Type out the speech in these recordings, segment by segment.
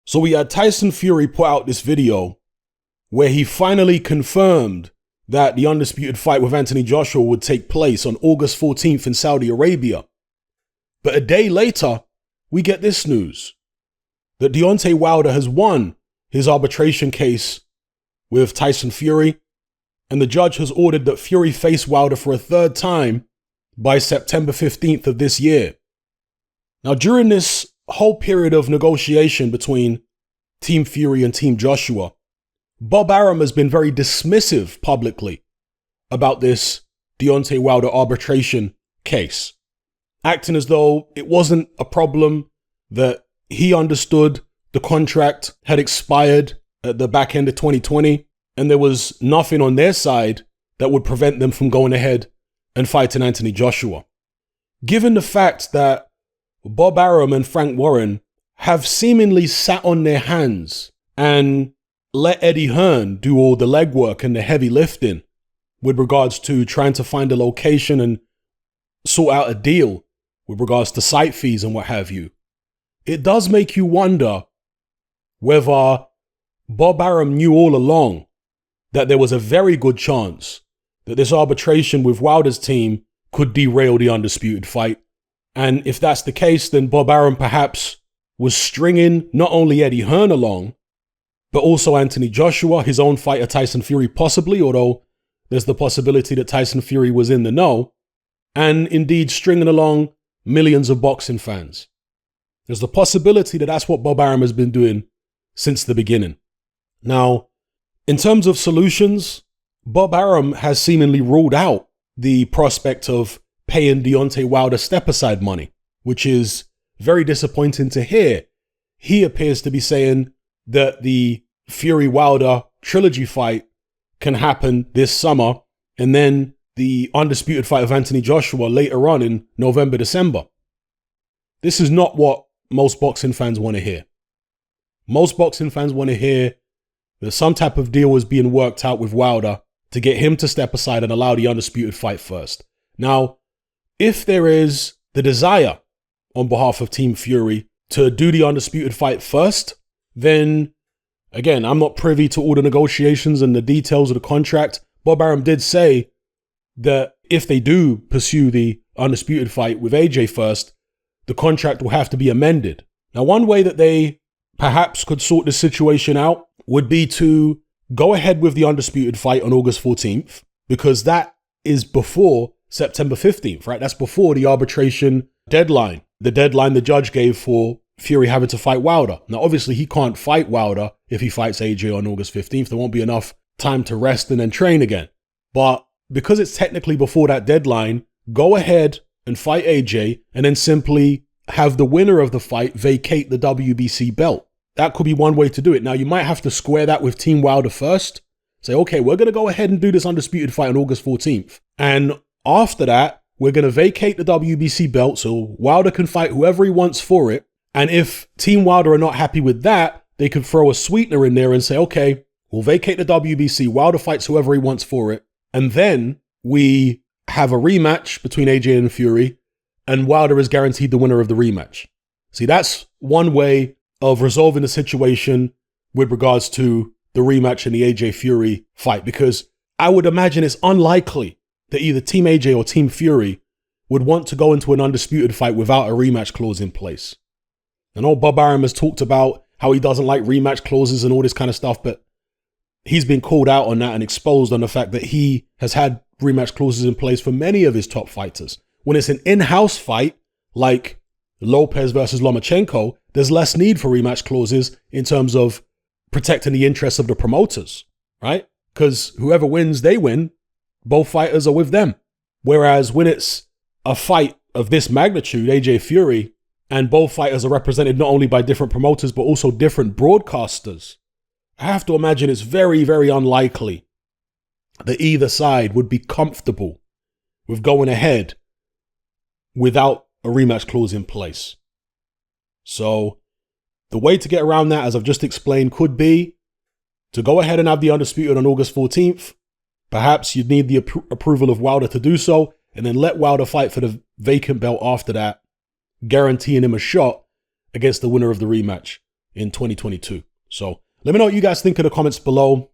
So we had Tyson Fury put out this video where he finally confirmed that the undisputed fight with Anthony Joshua would take place on August 14th in Saudi Arabia. But a day later, we get this news that Deontay Wilder has won his arbitration case with Tyson Fury, and the judge has ordered that Fury face Wilder for a third time by September 15th of this year. Now, during this whole period of negotiation between Team Fury and Team Joshua, Bob Arum has been very dismissive publicly about this Deontay Wilder arbitration case, acting as though it wasn't a problem, that he understood the contract had expired at the back end of 2020, and there was nothing on their side that would prevent them from going ahead and fighting Anthony Joshua. Given the fact that Bob Arum and Frank Warren have seemingly sat on their hands and let Eddie Hearn do all the legwork and the heavy lifting with regards to trying to find a location and sort out a deal with regards to site fees and what have you, it does make you wonder whether Bob Arum knew all along that there was a very good chance that this arbitration with Wilder's team could derail the undisputed fight. And if that's the case, then Bob Arum perhaps was stringing not only Eddie Hearn along, but also Anthony Joshua, his own fighter Tyson Fury possibly, although there's the possibility that Tyson Fury was in the know, and indeed stringing along millions of boxing fans. There's the possibility that that's what Bob Arum has been doing since the beginning. Now, in terms of solutions, Bob Arum has seemingly ruled out the prospect of paying Deontay Wilder step-aside money, which is very disappointing to hear. He appears to be saying that the Fury-Wilder trilogy fight can happen this summer, and then the undisputed fight of Anthony Joshua later on in November, December. This is not what most boxing fans want to hear. Most boxing fans want to hear that some type of deal is being worked out with Wilder to get him to step aside and allow the undisputed fight first. Now, if there is the desire on behalf of Team Fury to do the undisputed fight first, then again, I'm not privy to all the negotiations and the details of the contract. Bob Arum did say that if they do pursue the undisputed fight with AJ first, the contract will have to be amended. Now, one way that they perhaps could sort this situation out would be to go ahead with the undisputed fight on August 14th, because that is before September 15th, right? That's before the arbitration deadline, the deadline the judge gave for Fury having to fight Wilder. Now, obviously, he can't fight Wilder if he fights AJ on August 15th. There won't be enough time to rest and then train again. But because it's technically before that deadline, go ahead and fight AJ and then simply have the winner of the fight vacate the WBC belt. That could be one way to do it. Now, you might have to square that with Team Wilder first. Say, okay, we're going to go ahead and do this undisputed fight on August 14th. And after that, we're going to vacate the WBC belt so Wilder can fight whoever he wants for it. And if Team Wilder are not happy with that, they could throw a sweetener in there and say, okay, we'll vacate the WBC. Wilder fights whoever he wants for it. And then we have a rematch between AJ and Fury, and Wilder is guaranteed the winner of the rematch. See, that's one way of resolving the situation with regards to the rematch in the AJ Fury fight, because I would imagine it's unlikely that either Team AJ or Team Fury would want to go into an undisputed fight without a rematch clause in place. I know Bob Arum has talked about how he doesn't like rematch clauses and all this kind of stuff, but he's been called out on that and exposed on the fact that he has had rematch clauses in place for many of his top fighters. When it's an in-house fight, like Lopez versus Lomachenko, there's less need for rematch clauses in terms of protecting the interests of the promoters, right? Because whoever wins, they win. Both fighters are with them. Whereas when it's a fight of this magnitude, AJ Fury, and both fighters are represented not only by different promoters, but also different broadcasters, I have to imagine it's very, very unlikely that either side would be comfortable with going ahead without a rematch clause in place. So the way to get around that, as I've just explained, could be to go ahead and have the undisputed on August 14th. Perhaps you'd need the approval of Wilder to do so, and then let Wilder fight for the vacant belt after that, guaranteeing him a shot against the winner of the rematch in 2022. So let me know what you guys think in the comments below.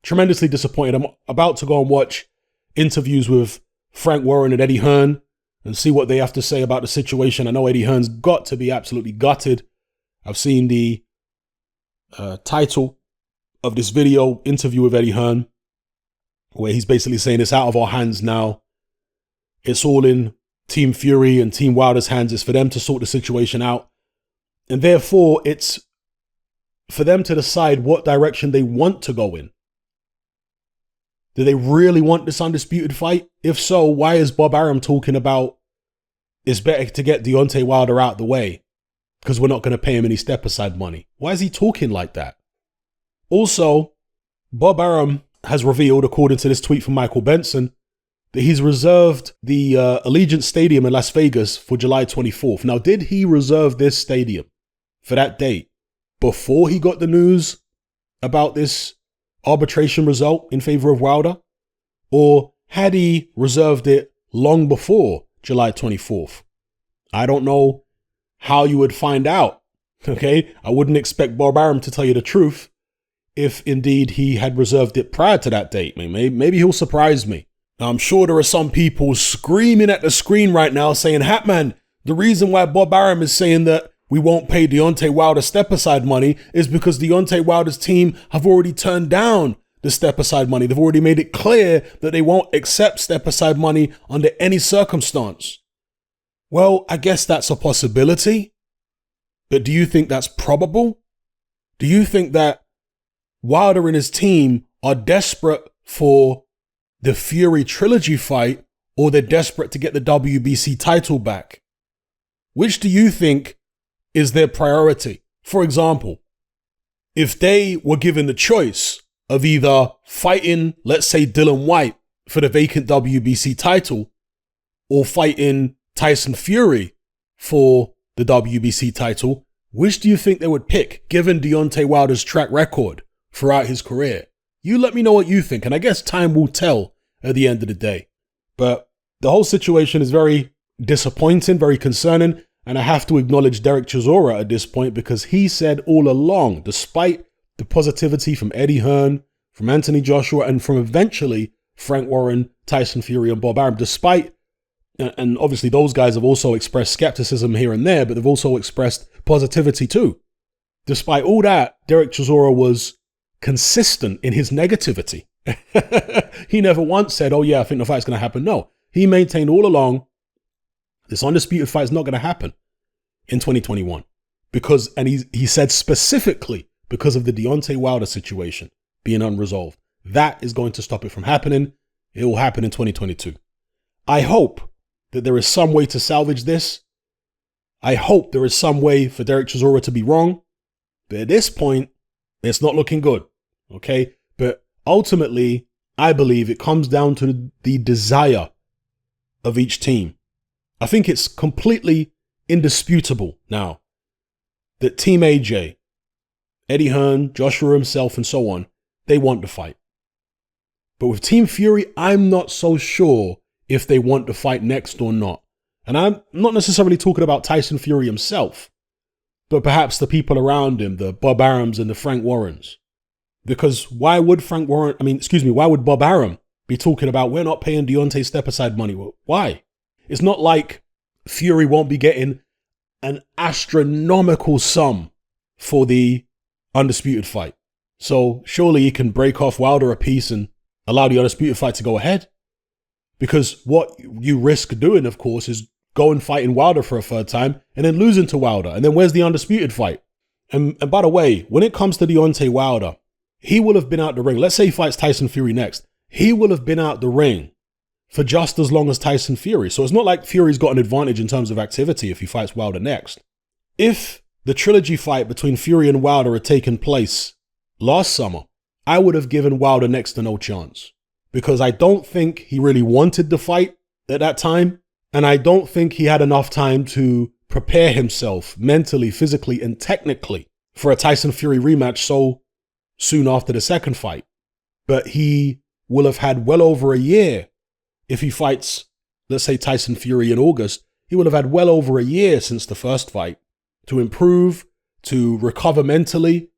Tremendously disappointed. I'm about to go and watch interviews with Frank Warren and Eddie Hearn and see what they have to say about the situation. I know Eddie Hearn's got to be absolutely gutted. I've seen the title of this video, interview with Eddie Hearn, where he's basically saying it's out of our hands now. It's all in Team Fury and Team Wilder's hands. It's for them to sort the situation out. And therefore, it's for them to decide what direction they want to go in. Do they really want this undisputed fight? If so, why is Bob Arum talking about it's better to get Deontay Wilder out the way because we're not going to pay him any step-aside money? Why is he talking like that? Also, Bob Arum has revealed, according to this tweet from Michael Benson, that he's reserved the Allegiant Stadium in Las Vegas for July 24th. Now, did he reserve this stadium for that date before he got the news about this arbitration result in favor of Wilder? Or had he reserved it long before July 24th? I don't know how you would find out, okay? I wouldn't expect Bob Arum to tell you the truth if indeed he had reserved it prior to that date. Maybe he'll surprise me. Now, I'm sure there are some people screaming at the screen right now saying, Hatman, the reason why Bob Arum is saying that we won't pay Deontay Wilder step-aside money is because Deontay Wilder's team have already turned down the step-aside money. They've already made it clear that they won't accept step-aside money under any circumstance. Well, I guess that's a possibility. But do you think that's probable? Do you think that Wilder and his team are desperate for the Fury trilogy fight, or they're desperate to get the WBC title back? Which do you think is their priority? For example, if they were given the choice of either fighting, let's say, Dylan White for the vacant WBC title or fighting Tyson Fury for the WBC title, which do you think they would pick, given Deontay Wilder's track record throughout his career? You let me know what you think, and I guess time will tell at the end of the day. But the whole situation is very disappointing, very concerning, and I have to acknowledge Derek Chisora at this point, because he said all along, despite the positivity from Eddie Hearn, from Anthony Joshua, and from eventually Frank Warren, Tyson Fury, and Bob Arum, despite, and obviously those guys have also expressed skepticism here and there, but they've also expressed positivity too. Despite all that, Derek Chisora was consistent in his negativity. He never once said, oh yeah, I think the fight's going to happen. No, he maintained all along this undisputed fight is not going to happen in 2021 because, and he said specifically because of the Deontay Wilder situation being unresolved. That is going to stop it from happening. It will happen in 2022. I hope that there is some way to salvage this. I hope there is some way for Derek Chisora to be wrong. But at this point, it's not looking good. Okay? But ultimately, I believe it comes down to the desire of each team. I think it's completely indisputable now that Team AJ, Eddie Hearn, Joshua himself, and so on, they want to fight. But with Team Fury, I'm not so sure if they want to fight next or not. And I'm not necessarily talking about Tyson Fury himself, but perhaps the people around him, the Bob Arums and the Frank Warrens. Because why would why would Bob Arum be talking about we're not paying Deontay step-aside money? Well, why? It's not like Fury won't be getting an astronomical sum for the undisputed fight. So surely he can break off Wilder a piece and allow the undisputed fight to go ahead. Because what you risk doing, of course, is going fighting Wilder for a third time and then losing to Wilder. And then where's the undisputed fight? And by the way, when it comes to Deontay Wilder, he will have been out the ring. Let's say he fights Tyson Fury next. He will have been out the ring for just as long as Tyson Fury. So it's not like Fury's got an advantage in terms of activity if he fights Wilder next. If the trilogy fight between Fury and Wilder had taken place last summer, I would have given Wilder next to no chance. Because I don't think he really wanted the fight at that time. And I don't think he had enough time to prepare himself mentally, physically, and technically for a Tyson Fury rematch so soon after the second fight. But he will have had well over a year. If he fights, let's say, Tyson Fury in August, he will have had well over a year since the first fight to improve, to recover mentally,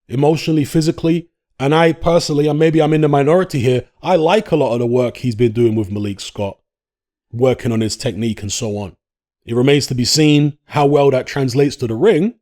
emotionally, physically. And I personally, and maybe I'm in the minority here, I like a lot of the work he's been doing with Malik Scott, working on his technique and so on. It remains to be seen how well that translates to the ring.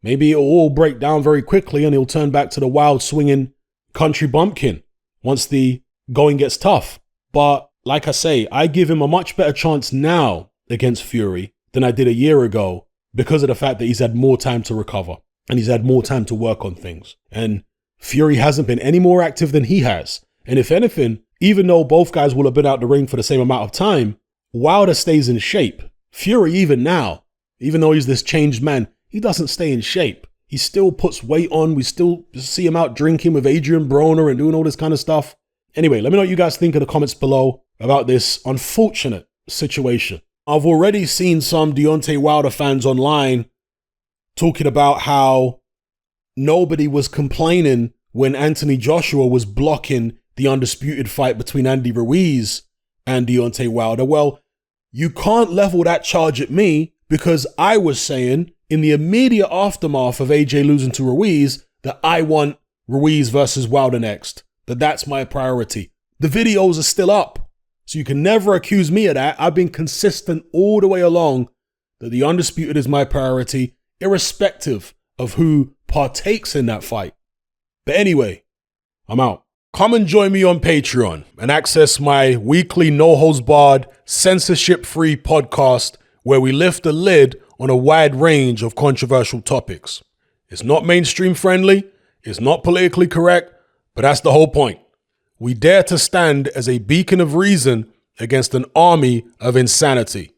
Maybe it'll all break down very quickly and he'll turn back to the wild swinging country bumpkin once the going gets tough. But like I say, I give him a much better chance now against Fury than I did a year ago because of the fact that he's had more time to recover and he's had more time to work on things. And Fury hasn't been any more active than he has. And if anything, even though both guys will have been out the ring for the same amount of time, Wilder stays in shape. Fury, even now, even though he's this changed man, he doesn't stay in shape. He still puts weight on. We still see him out drinking with Adrian Broner and doing all this kind of stuff. Anyway, let me know what you guys think in the comments below about this unfortunate situation. I've already seen some Deontay Wilder fans online talking about how nobody was complaining when Anthony Joshua was blocking the undisputed fight between Andy Ruiz and Deontay Wilder. Well, you can't level that charge at me because I was saying in the immediate aftermath of AJ losing to Ruiz that I want Ruiz versus Wilder next, that that's my priority. The videos are still up, so you can never accuse me of that. I've been consistent all the way along that the undisputed is my priority, irrespective of who partakes in that fight. But anyway, I'm out. Come and join me on Patreon and access my weekly no-holds-barred, censorship-free podcast where we lift the lid on a wide range of controversial topics. It's not mainstream friendly, it's not politically correct, but that's the whole point. We dare to stand as a beacon of reason against an army of insanity.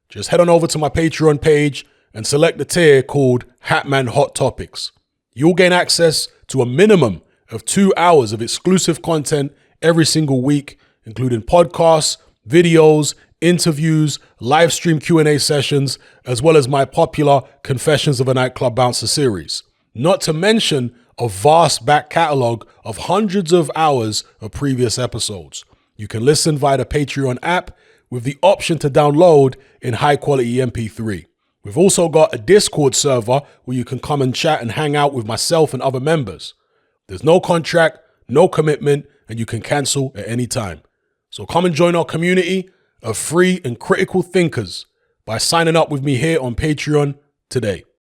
Just head on over to my Patreon page and select the tier called Hatman Hot Topics. You'll gain access to a minimum of 2 hours of exclusive content every single week, including podcasts, videos, interviews, live stream Q&A sessions, as well as my popular Confessions of a Nightclub Bouncer series. Not to mention a vast back catalog of hundreds of hours of previous episodes. You can listen via the Patreon app with the option to download in high quality MP3. We've also got a Discord server where you can come and chat and hang out with myself and other members. There's no contract, no commitment, and you can cancel at any time. So come and join our community of free and critical thinkers by signing up with me here on Patreon today.